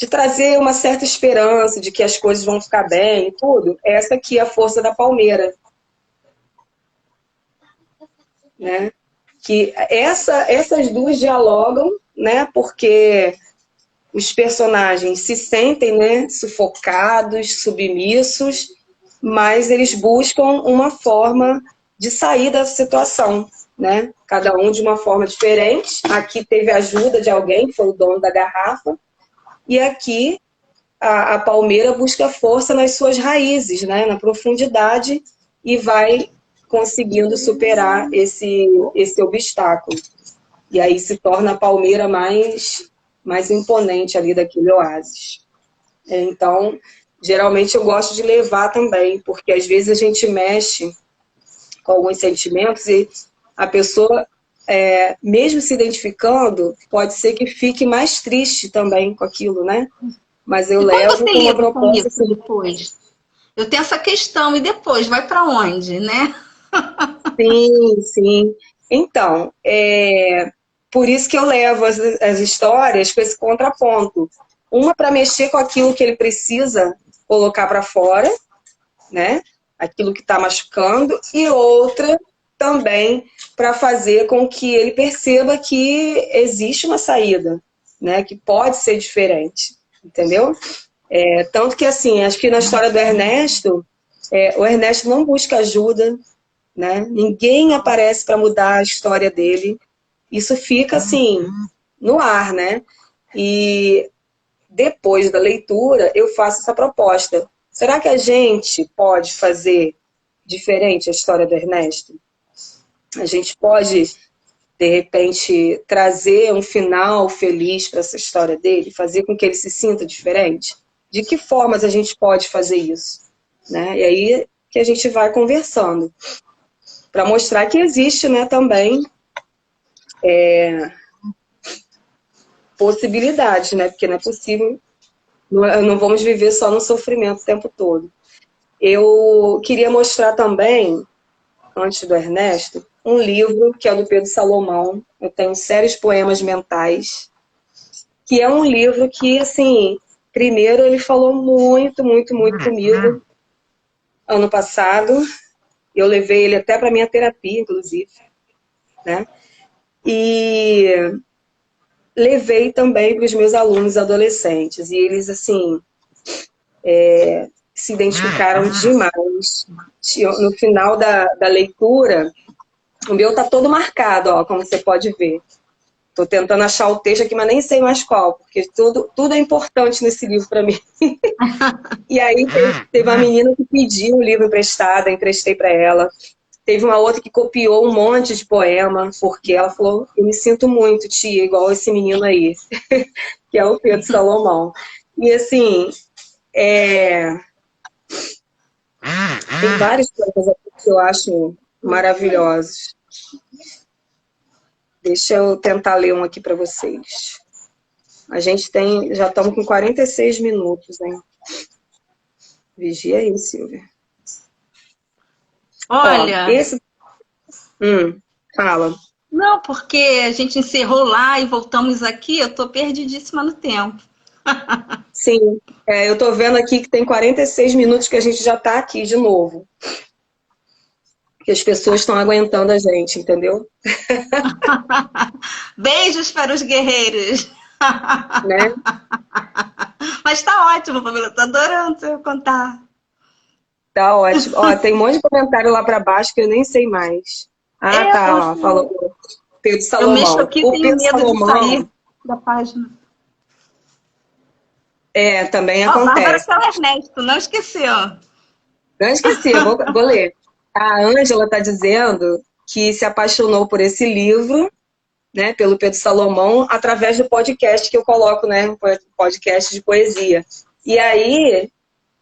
S1: trazer uma certa esperança de que as coisas vão ficar bem e tudo, essa aqui é a força da palmeira, né? Que essas duas dialogam, né? Porque os personagens se sentem, né, sufocados, submissos, mas eles buscam uma forma de sair da situação, né? Cada um de uma forma diferente. Aqui teve a ajuda de alguém, que foi o dono da garrafa, e aqui a palmeira busca força nas suas raízes, né? Na profundidade, e vai conseguindo superar esse obstáculo. E aí se torna a palmeira mais imponente ali daquele oásis. Então, geralmente eu gosto de levar também, porque às vezes a gente mexe com alguns sentimentos e a pessoa, mesmo se identificando, pode ser que fique mais triste também com aquilo, né? Mas eu
S2: E quando
S1: levo
S2: você
S1: com uma
S2: lida com
S1: proposta
S2: isso
S1: assim.
S2: depois? Eu tenho essa questão, e depois? Vai para onde, né?
S1: Sim, sim. Então, por isso que eu levo as histórias com esse contraponto. Uma para mexer com aquilo que ele precisa colocar para fora, né? Aquilo que está machucando, e outra também para fazer com que ele perceba que existe uma saída, né? Que pode ser diferente, entendeu? Tanto que, assim, acho que na história do Ernesto, o Ernesto não busca ajuda, né? Ninguém aparece para mudar a história dele. Isso fica, assim, no ar, né? E depois da leitura, eu faço essa proposta. Será que a gente pode fazer diferente a história do Ernesto? A gente pode, de repente, trazer um final feliz para essa história dele, fazer com que ele se sinta diferente? De que formas a gente pode fazer isso? Né? E aí que a gente vai conversando, para mostrar que existe, né, também possibilidades, né? Porque não é possível, não vamos viver só no sofrimento o tempo todo. Eu queria mostrar também, antes do Ernesto, um livro que é do Pedro Salomão. Eu tenho séries poemas mentais, que é um livro que, assim, primeiro ele falou muito, muito, muito comigo ano passado. Eu levei ele até para minha terapia, inclusive, né? E levei também para os meus alunos adolescentes. E eles, assim, se identificaram demais. No final da leitura, o meu tá todo marcado, ó, como você pode ver. Estou tentando achar o texto aqui, mas nem sei mais qual, porque tudo é importante nesse livro para mim. E aí teve uma menina que pediu o livro emprestado, eu emprestei para ela. Teve uma outra que copiou um monte de poema, porque ela falou, eu me sinto muito, tia, igual esse menino aí, que é o Pedro Salomão. E assim, tem vários poemas aqui que eu acho maravilhosos. Deixa eu tentar ler um aqui para vocês. A gente já estamos com 46 minutos, hein? Vigia aí, Silvia. Ó,
S2: Olha,
S1: esse... fala.
S2: não, porque a gente encerrou lá e voltamos aqui, eu tô perdidíssima no tempo.
S1: Sim, eu tô vendo aqui que tem 46 minutos que a gente já tá aqui de novo. Que as pessoas estão aguentando a gente, entendeu?
S2: Beijos para os guerreiros.
S1: Né?
S2: Mas tá ótimo, Fabiola, tô adorando você contar.
S1: Tá ótimo. Ó, tem um monte de comentário lá para baixo que eu nem sei mais. Ah, tá, ó, falou Pedro
S2: Eu mexo
S1: Salomão.
S2: aqui e
S1: O
S2: tenho
S1: Pedro
S2: medo de
S1: Salomão,
S2: sair da página.
S1: também
S2: Ó, Bárbara
S1: acontece.
S2: Cal Ernesto, não esqueceu.
S1: Não esqueci, eu vou ler. A Ângela está dizendo que se apaixonou por esse livro, né, pelo Pedro Salomão, através do podcast que eu coloco, né, um podcast de poesia. E aí,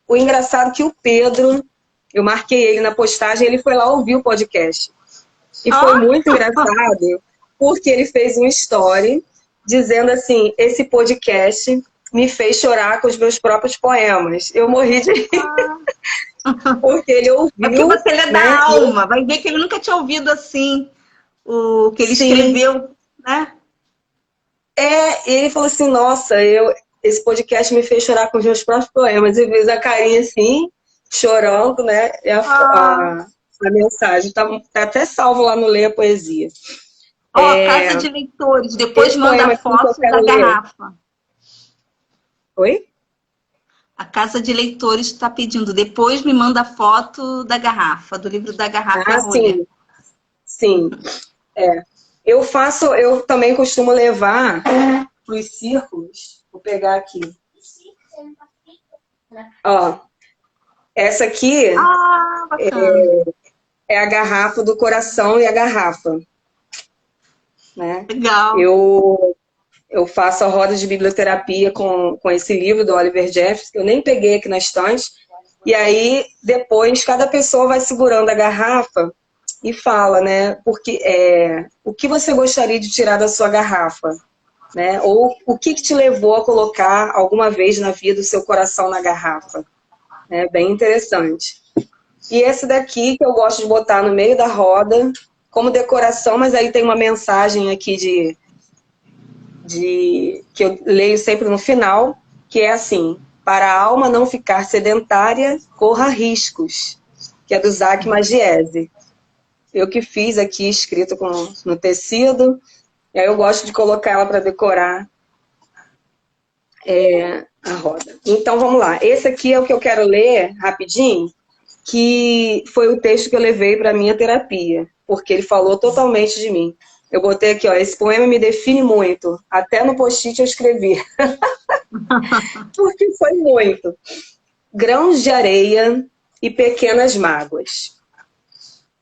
S1: o engraçado é que o Pedro, eu marquei ele na postagem, ele foi lá ouvir o podcast. E foi
S2: Ó,
S1: muito engraçado, porque ele fez um story dizendo assim, esse podcast me fez chorar com os meus próprios poemas. Eu morri de rir, porque ele
S2: é porque
S1: ouviu,
S2: você lê
S1: né?
S2: da alma. Vai ver que ele nunca tinha ouvido assim o que ele
S1: Sim.
S2: escreveu, né?
S1: Ele falou assim, nossa, esse podcast me fez chorar com os meus próprios poemas. E fez a carinha assim, chorando, né? E
S2: Ah,
S1: a mensagem tá até salvo lá no Leia Poesia.
S2: ó, Casa de Leitores, depois
S1: Esse
S2: manda
S1: poema
S2: a
S1: aqui que eu
S2: foto da
S1: quero ler.
S2: garrafa.
S1: Oi?
S2: A Casa de Leitores está pedindo, depois me manda a foto da garrafa, do livro da garrafa e a
S1: Ah,
S2: rolha.
S1: sim, sim. Eu também costumo levar para os círculos. Vou pegar aqui. Ó, essa aqui
S2: Ah, bacana.
S1: é a garrafa do coração e a garrafa, né?
S2: Legal.
S1: Eu faço a roda de biblioterapia com esse livro do Oliver Jeffers, que eu nem peguei aqui na estante. E aí, depois, cada pessoa vai segurando a garrafa e fala, né? Porque, o que você gostaria de tirar da sua garrafa? Né? Ou o que te levou a colocar alguma vez na vida o seu coração na garrafa? É bem interessante. E esse daqui, que eu gosto de botar no meio da roda, como decoração, mas aí tem uma mensagem aqui que eu leio sempre no final, que é assim: para a alma não ficar sedentária, corra riscos, que é do Isaac Magiese. Eu que fiz aqui, escrito no tecido, e aí eu gosto de colocar ela para decorar a roda. Então vamos lá. Esse aqui é o que eu quero ler rapidinho, que foi o texto que eu levei para minha terapia, porque ele falou totalmente de mim. Eu botei aqui, ó, esse poema me define muito. Até no post-it eu escrevi. Porque foi muito. Grãos de areia e pequenas mágoas.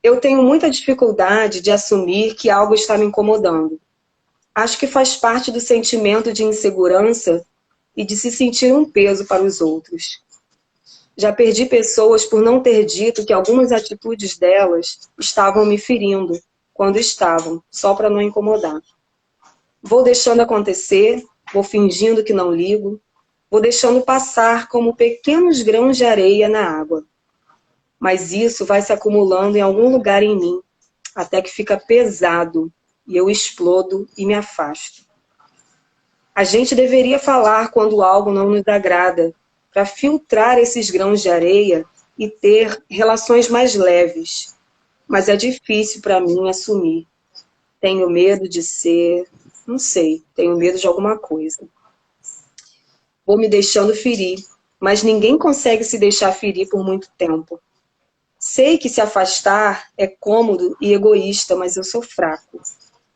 S1: Eu tenho muita dificuldade de assumir que algo está me incomodando. Acho que faz parte do sentimento de insegurança e de se sentir um peso para os outros. Já perdi pessoas por não ter dito que algumas atitudes delas estavam me ferindo, quando estavam, só para não incomodar. Vou deixando acontecer, vou fingindo que não ligo, vou deixando passar como pequenos grãos de areia na água. Mas isso vai se acumulando em algum lugar em mim, até que fica pesado e eu explodo e me afasto. A gente deveria falar quando algo não nos agrada, para filtrar esses grãos de areia e ter relações mais leves. Mas é difícil para mim assumir. Tenho medo de ser, não sei, tenho medo de alguma coisa. Vou me deixando ferir, mas ninguém consegue se deixar ferir por muito tempo. Sei que se afastar é cômodo e egoísta, mas eu sou fraco.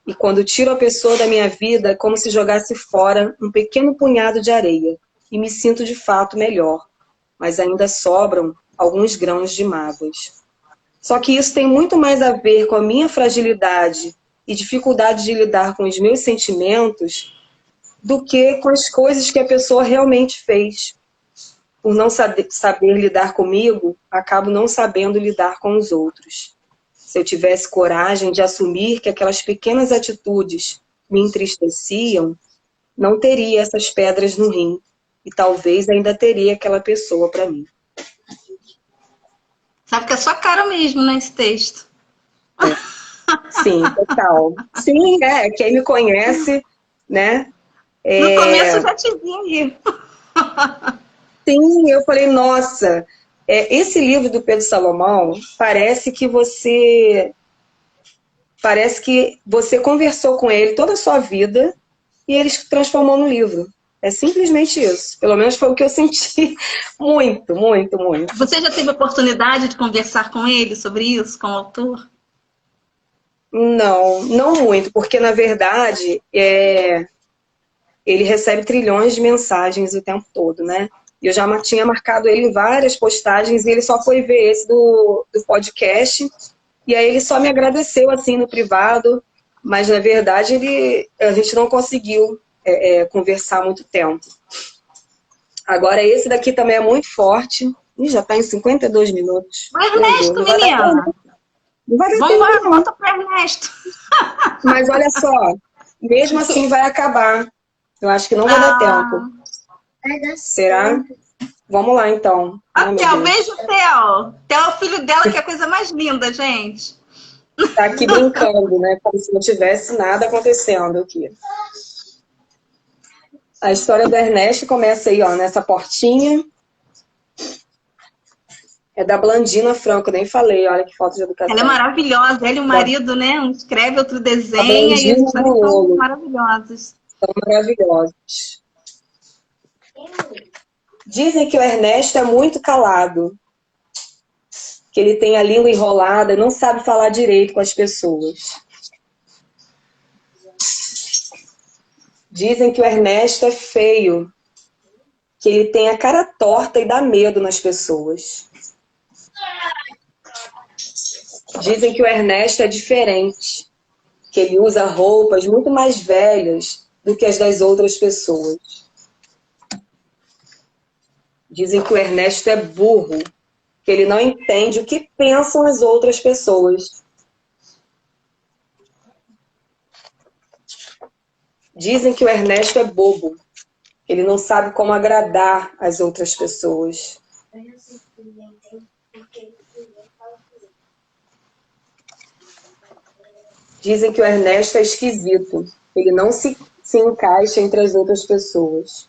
S1: E quando tiro a pessoa da minha vida, é como se jogasse fora um pequeno punhado de areia. E me sinto de fato melhor. Mas ainda sobram alguns grãos de mágoas. Só que isso tem muito mais a ver com a minha fragilidade e dificuldade de lidar com os meus sentimentos do que com as coisas que a pessoa realmente fez. Por não saber lidar comigo, acabo não sabendo lidar com os outros. Se eu tivesse coragem de assumir que aquelas pequenas atitudes me entristeciam, não teria essas pedras no rim. E talvez ainda teria aquela pessoa para mim.
S2: Sabe que é sua cara mesmo, né, esse texto.
S1: Sim, total. Sim, quem me conhece, né?
S2: No começo eu já te vi aí.
S1: Sim, eu falei, nossa, esse livro do Pedro Salomão parece que você conversou com ele toda a sua vida e ele se transformou no livro. É simplesmente isso. Pelo menos foi o que eu senti. Muito, muito, muito.
S2: Você já teve oportunidade de conversar com ele sobre isso, com o autor?
S1: Não, não muito, porque na verdade ele recebe trilhões de mensagens o tempo todo, né? E eu já tinha marcado ele em várias postagens e ele só foi ver esse do podcast. E aí ele só me agradeceu assim no privado, mas na verdade a gente não conseguiu conversar muito tempo. Agora esse daqui também é muito forte. Ih, já está em 52 minutos.
S2: O
S1: Meu Deus,
S2: Ernesto,
S1: não vai dar
S2: menina!
S1: tempo. Não vai dar
S2: Vamos
S1: tempo,
S2: embora,
S1: não.
S2: volta para Ernesto.
S1: Mas olha só, mesmo assim vai acabar. Eu acho que não vai dar tempo.
S3: Vai dar
S1: Será?
S3: certo.
S1: Vamos lá, então. Ai,
S2: A
S1: meu
S2: Theo,
S1: Deus.
S2: beijo, Theo. Theo é o filho dela, que é a coisa mais linda, gente.
S1: Tá aqui brincando, né? Como se não tivesse nada acontecendo aqui. A história do Ernesto começa aí, ó, nessa portinha. É da Blandina Franco, nem falei, olha que falta de educação.
S2: Ela é maravilhosa. Ela e o marido, né? Um escreve, outro
S1: A
S2: desenha. E as
S1: Blandina
S2: histórias
S1: do
S2: são
S1: Lolo.
S2: maravilhosas.
S1: São maravilhosos. Dizem que o Ernesto é muito calado. Que ele tem a língua enrolada e não sabe falar direito com as pessoas. Dizem que o Ernesto é feio. Que ele tem a cara torta e dá medo nas pessoas. Dizem que o Ernesto é diferente. Que ele usa roupas muito mais velhas do que as das outras pessoas. Dizem que o Ernesto é burro, que ele não entende o que pensam as outras pessoas. Dizem que o Ernesto é bobo, que ele não sabe como agradar as outras pessoas. Dizem que o Ernesto é esquisito, que ele não se encaixa entre as outras pessoas.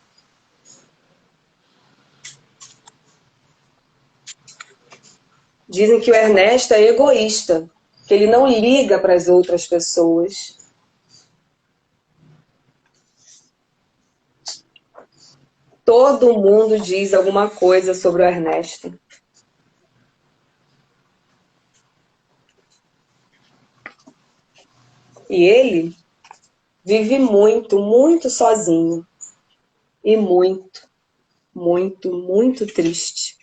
S1: Dizem que o Ernesto é egoísta, que ele não liga para as outras pessoas. Todo mundo diz alguma coisa sobre o Ernesto. E ele vive muito, muito sozinho. E muito, muito, muito triste.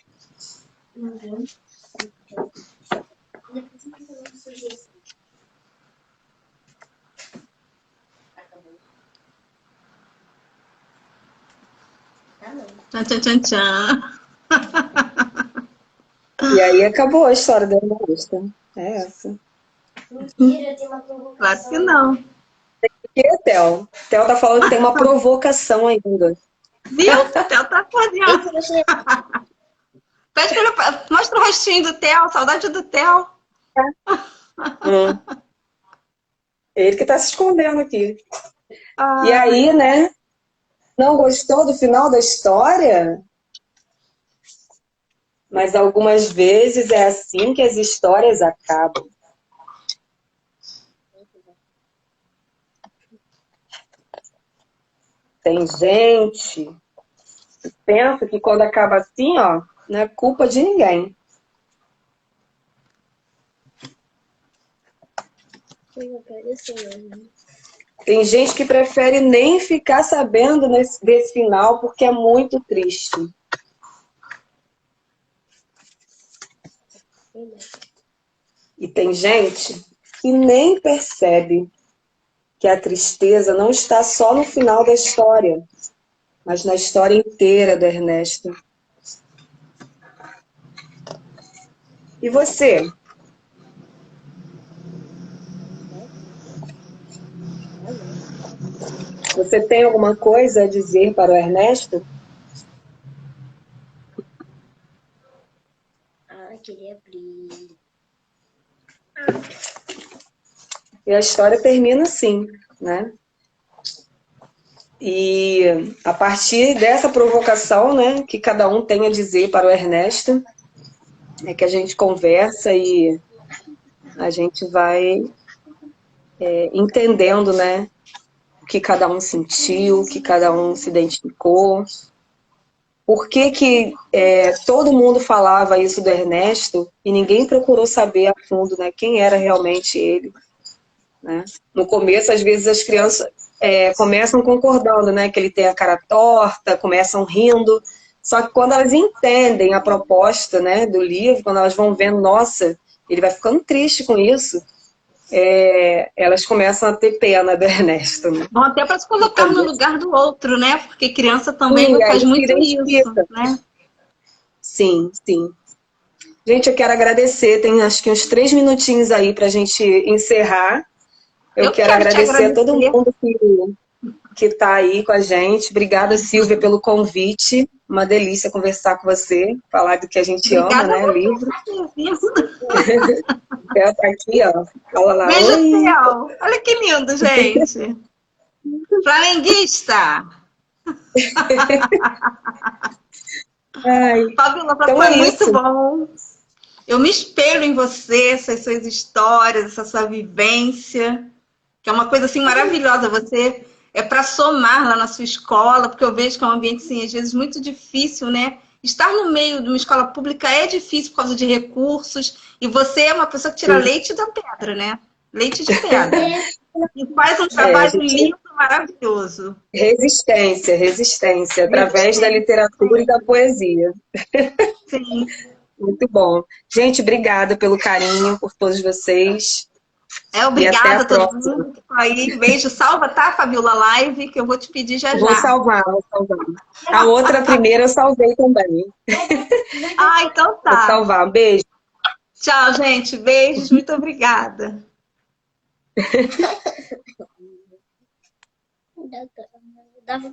S2: Tchan, tchan, tchan, tchan.
S1: E aí acabou a história da Ernesto. É essa.
S3: Mentira, tem uma provocação.
S2: Claro que não.
S1: E a Theo? Theo tá falando que tem uma provocação ainda.
S2: Viu? O Theo tá fazendo. Pede pra ele, mostra o rostinho do Theo, saudade do Theo.
S1: Ele que tá se escondendo aqui.
S2: Ah,
S1: E aí, né? Não gostou do final da história? Mas algumas vezes é assim que as histórias acabam. Tem gente que pensa que quando acaba assim, ó, não é culpa de ninguém. Tem gente que prefere nem ficar sabendo desse final porque é muito triste. E tem gente que nem percebe que a tristeza não está só no final da história, mas na história inteira do Ernesto. E você? Você tem alguma coisa a dizer para o Ernesto?
S3: Queria abrir.
S1: E a história termina assim, né? E a partir dessa provocação, né, que cada um tem a dizer para o Ernesto, é que a gente conversa e a gente vai entendendo, né, que cada um sentiu, o que cada um se identificou. Por que todo mundo falava isso do Ernesto e ninguém procurou saber a fundo, né, quem era realmente ele, né? No começo, às vezes, as crianças começam concordando, né, que ele tem a cara torta, começam rindo, só que quando elas entendem a proposta, né, do livro, quando elas vão vendo, nossa, ele vai ficando triste com isso, elas começam a ter pena do Ernesto. Né?
S2: Bom, até para se colocar no lugar do outro, né? Porque criança também
S1: Sim,
S2: faz
S1: aí se
S2: muito isso,
S1: identifica.
S2: né?
S1: Sim, sim. Gente, eu quero agradecer, tem acho que uns 3 minutinhos aí para a gente encerrar. Eu quero
S2: quero te
S1: agradecer a todo
S2: agradecer.
S1: mundo que está aí com a gente. Obrigada, Silvia, pelo convite. Uma delícia conversar com você, falar do que a gente ama,
S2: Obrigada
S1: né?
S2: a você
S1: Livro.
S2: por ter vindo.
S1: Ela tá aqui, ó. Fala lá,
S2: Beijo,
S1: oi.
S2: céu. Olha que lindo, gente. Flamenguista.
S1: Ai,
S2: Fabiola,
S1: então
S2: foi
S1: é
S2: muito
S1: isso.
S2: bom. Eu me espelho em você, essas suas histórias, essa sua vivência, que é uma coisa assim maravilhosa. Você é para somar lá na sua escola, porque eu vejo que é um ambiente assim, às vezes muito difícil, né? Estar no meio de uma escola pública é difícil por causa de recursos, e você é uma pessoa que tira
S1: Sim.
S2: leite da pedra, né? Leite de pedra. E faz um
S1: A
S2: trabalho
S1: gente...
S2: lindo, maravilhoso.
S1: resistência, através da literatura e da poesia.
S2: Sim.
S1: Muito bom. Gente, obrigada pelo carinho, por todos vocês. E até
S2: Obrigada
S1: a
S2: a todo
S1: próxima.
S2: mundo que tá aí. Beijo, salva, tá, Fabiola Live, que eu vou te pedir já
S1: Vou
S2: já.
S1: salvar, vou salvar. A outra primeira eu salvei também.
S2: Ah, então
S1: Vou
S2: tá.
S1: salvar. Beijo.
S2: Tchau, gente. Beijos, muito obrigada.
S3: Dava